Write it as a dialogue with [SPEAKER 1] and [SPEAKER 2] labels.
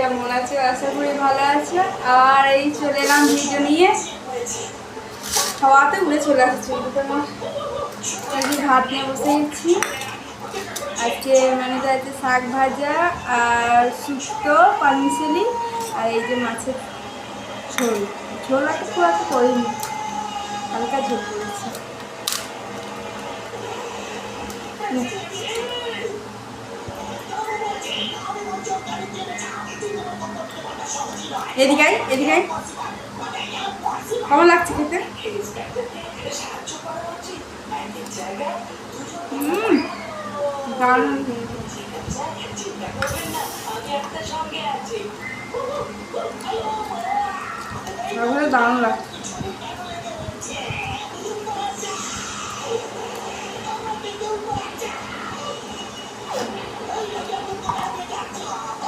[SPEAKER 1] কেমন আছো? আশা করি ভালো আছো। আর এই চলে এলাম ভিডিও নিয়ে। খাওয়াতে উড়ে চলে আসছি। আজকে ভাত নিয়ে বসে গেছি। আজকে মানে যাচ্ছে শাক ভাজা আর শুক্তো পানিশালি আর এই যে মাছের ঝোল। ঝোল একটা খুব একটা করিনি, হালকা ঝোল করেছি। এদিকে এদিকে কেমন লাগছে খেতে? দারুণ দারুণ লাগছে।